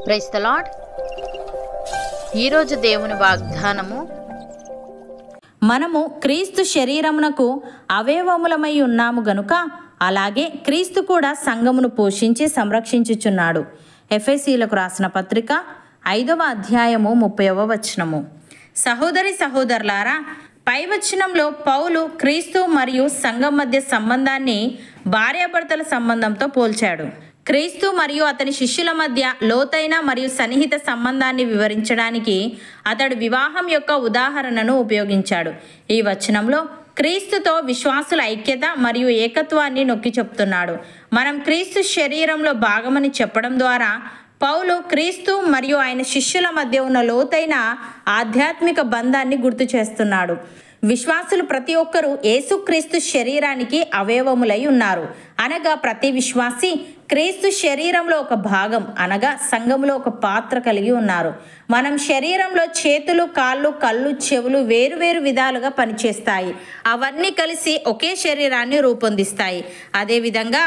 Praise the lord. ఈరోజు దేవుని వాగ్దానము, మనము క్రీస్తు శరీరమునకు అవయవములమై ఉన్నాము గనుక అలాగే క్రీస్తు కూడా సంఘమును పోషించి సంరక్షించుచున్నాడు. ఎఫెసీలకు రాసిన పత్రిక 5వ అధ్యాయము 30వ వచనము. సహోదరి సహోదరులారా, పై వచనంలో పౌలు క్రీస్తు మరియు సంఘం మధ్య సంబంధాన్ని భార్యాభర్తల సంబంధంతో పోల్చాడు. క్రీస్తు మరియు అతని శిష్యుల మధ్య లోతైన మరియు సన్నిహిత సంబంధాన్ని వివరించడానికి అతడు వివాహం యొక్క ఉదాహరణను ఉపయోగించాడు. ఈ వచనంలో క్రీస్తుతో విశ్వాసుల ఐక్యత మరియు ఏకత్వాన్ని నొక్కి చెప్తున్నాడు. మనం క్రీస్తు శరీరంలో భాగమని చెప్పడం ద్వారా పౌలు క్రీస్తు మరియు ఆయన శిష్యుల మధ్య ఉన్న లోతైన ఆధ్యాత్మిక బంధాన్ని గుర్తు చేస్తున్నాడు. విశ్వాసులు ప్రతి ఒక్కరూ యేసుక్రీస్తు శరీరానికి అవయవములై ఉన్నారు. అనగా ప్రతి విశ్వాసి క్రీస్తు శరీరంలో ఒక భాగం, అనగా సంఘంలో ఒక పాత్ర కలిగి ఉన్నారు. మనం శరీరంలో చేతులు, కాళ్ళు, కళ్ళు, చెవులు వేరువేరు విధాలుగా పనిచేస్తాయి. అవన్నీ కలిసి ఒకే శరీరాన్ని రూపొందిస్తాయి. అదేవిధంగా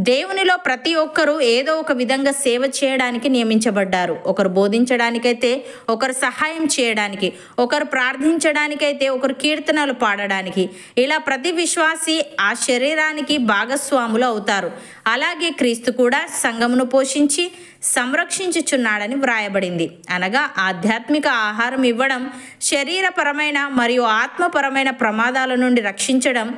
దేవునిలో ప్రతి ఒక్కరూ ఏదో ఒక విధంగా సేవ చేయడానికి నియమించబడ్డారు. ఒకరు బోధించడానికైతే, ఒకరు సహాయం చేయడానికి, ఒకరు ప్రార్థించడానికైతే, ఒకరు కీర్తనలు పాడడానికి. ఇలా ప్రతి విశ్వాసి ఆ శరీరానికి భాగస్వాములు అవుతారు. అలాగే క్రీస్తు కూడా సంఘమును పోషించి సంరక్షించుచున్నాడని వ్రాయబడింది. అనగా ఆధ్యాత్మిక ఆహారం ఇవ్వడం, శరీరపరమైన మరియు ఆత్మపరమైన ప్రమాదాల నుండి రక్షించడం,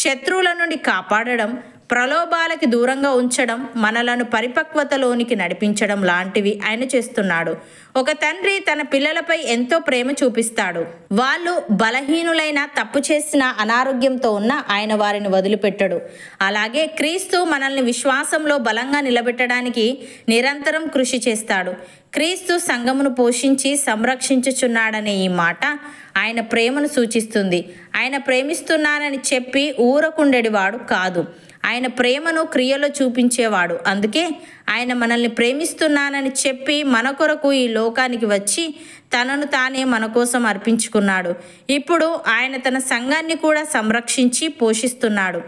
శత్రువుల నుండి కాపాడడం, ప్రలోభాలకి దూరంగా ఉంచడం, మనలను పరిపక్వతలోనికి నడిపించడం లాంటివి ఆయన చేస్తున్నాడు. ఒక తండ్రి తన పిల్లలపై ఎంతో ప్రేమ చూపిస్తాడు. వాళ్ళు బలహీనులైన, తప్పు చేసిన, అనారోగ్యంతో ఉన్న ఆయన వారిని వదిలిపెట్టడు. అలాగే క్రీస్తు మనల్ని విశ్వాసంలో బలంగా నిలబెట్టడానికి నిరంతరం కృషి చేస్తాడు. క్రీస్తు సంఘమును పోషించి సంరక్షించుచున్నాడనే ఈ మాట ఆయన ప్రేమను సూచిస్తుంది. ఆయన ప్రేమిస్తున్నానని చెప్పి ఊరకుండేవాడు కాదు, ఆయన ప్రేమను క్రియలో చూపించేవాడు. అందుకే ఆయన మనల్ని ప్రేమిస్తున్నానని చెప్పి మన కొరకు ఈ లోకానికి వచ్చి తనను తానే మన కోసం అర్పించుకున్నాడు. ఇప్పుడు ఆయన తన సంఘాన్ని కూడా సంరక్షించి పోషిస్తున్నాడు.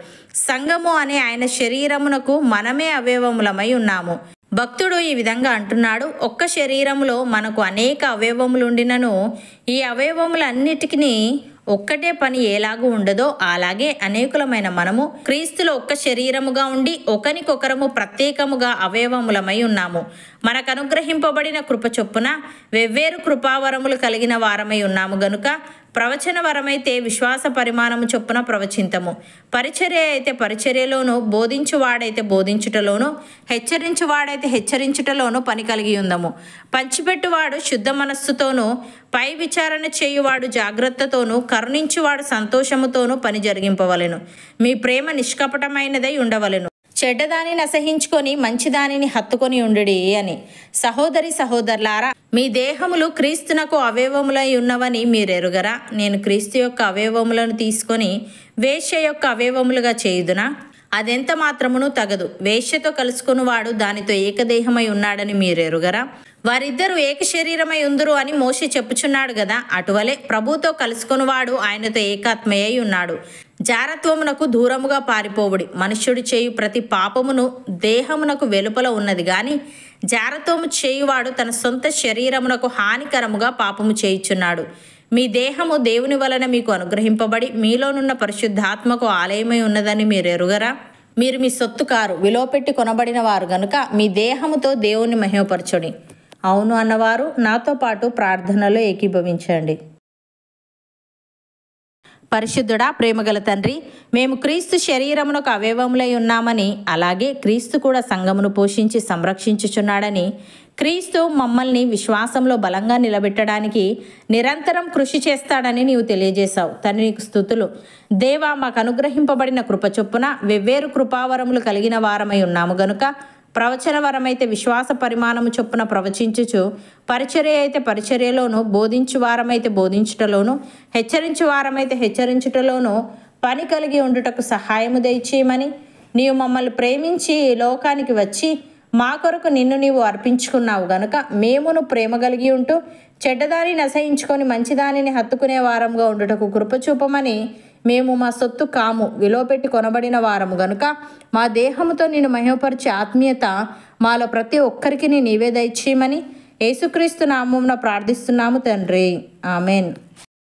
సంఘము అనే ఆయన శరీరమునకు మనమే అవయవములమై ఉన్నాము. భక్తుడు ఈ విధంగా అంటున్నాడు, ఒక్క శరీరములో మనకు అనేక అవయవములుండినను ఈ అవయవములన్నిటికీ ఒక్కటే పని ఎలాగూ ఉండదో అలాగే అనేకులమైన మనము క్రీస్తులో ఒక్క శరీరముగా ఉండి ఒకరికొకరము ప్రత్యేకముగా అవయవములమై ఉన్నాము. మనకు అనుగ్రహింపబడిన కృప చొప్పున వెవ్వేరు కృపావరములు కలిగిన వారమై ఉన్నాము గనుక ప్రవచన వరమైతే విశ్వాస పరిమాణము చొప్పున ప్రవచింతము, పరిచర్య అయితే పరిచర్యలోను, బోధించువాడైతే బోధించుటలోను, హెచ్చరించువాడైతే హెచ్చరించుటలోను పని కలిగి ఉందము. పంచిపెట్టువాడు శుద్ధ మనస్సుతోనూ, పై విచారణ చేయువాడు జాగ్రత్తతోనూ, కరుణించువాడు సంతోషముతోనూ పని జరిగింపవలెను. మీ ప్రేమ నిష్కపటమైనదై ఉండవలెను. చెడ్డదానిని అసహించుకొని మంచిదానిని హత్తుకొని ఉండుడి అని. సహోదరి సహోదరులారా, మీ దేహములు క్రీస్తునకు అవయవములై ఉన్నవని మీరెరుగరా? నేను క్రీస్తు యొక్క అవయవములను తీసుకొని వేశ్య యొక్క అవయవములుగా చేయుదునా? అదెంత మాత్రమును తగదు. వేశ్యతో కలుసుకునివాడు దానితో ఏకదేహమై ఉన్నాడని మీరెరుగరా? వారిద్దరూ ఏక శరీరమై ఉందురు అని మోషే చెప్పుచున్నాడు గదా. అటువలే ప్రభుతో కలుసుకునివాడు ఆయనతో ఏకాత్మయ్యి ఉన్నాడు. జారత్వమునకు దూరముగా పారిపోవుడి. మనుష్యుడు చేయు ప్రతి పాపమును దేహమునకు వెలుపల ఉన్నది గాని జారత్వము చేయువాడు తన సొంత శరీరమునకు హానికరముగా పాపము చేయుచున్నాడు. మీ దేహము దేవుని వలన మీకు అనుగ్రహింపబడి మీలోనున్న పరిశుద్ధాత్మకు ఆలయమై ఉన్నదని మీరు ఎరుగరా? మీరు మీ సొత్తు కారు, విలువపెట్టి కొనబడిన వారు గనుక మీ దేహముతో దేవుని మహిమపరచుడి. అవును అన్నవారు నాతో పాటు ప్రార్థనలో ఏకీభవించండి. పరిశుద్ధుడా, ప్రేమగల తండ్రి, మేము క్రీస్తు శరీరమునకు అవయవములై ఉన్నామని, అలాగే క్రీస్తు కూడా సంఘమును పోషించి సంరక్షించుచున్నాడని, క్రీస్తు మమ్మల్ని విశ్వాసంలో బలంగా నిలబెట్టడానికి నిరంతరం కృషి చేస్తాడని నీవు తెలియజేశావు. తండ్రి, నీకు స్తుతులు. దేవా, మాకు అనుగ్రహింపబడిన కృప చొప్పున వెవ్వేరు కృపావరములు కలిగిన వారమై ఉన్నాము గనుక ప్రవచన వరమైతే విశ్వాస పరిమాణము చొప్పున ప్రవచించుచు, పరిచర్య అయితే పరిచర్యలోను, బోధించు వారమైతే బోధించుటలోను, హెచ్చరించు వారమైతే హెచ్చరించుటలోను పని కలిగి ఉండుటకు సహాయము దయచేయమని, నీవు మమ్మల్ని ప్రేమించి ఈ లోకానికి వచ్చి మా కొరకు నిన్ను నీవు అర్పించుకున్నావు గనుక మేమును ప్రేమ కలిగి ఉంటూ చెడ్డదానిని అసహించుకొని మంచిదానిని హత్తుకునే వారంగా ఉండుటకు కృప చూపమని మేము మా సొత్తు కాము, విలువపెట్టి కొనబడిన వారము గనుక మా దేహముతో నిన్ను మహిమపరిచే ఆత్మీయత మాలో ప్రతి ఒక్కరికి నీవే దయచేయమని యేసుక్రీస్తు నామమున ప్రార్థిస్తున్నాము తండ్రి. ఆమెన్.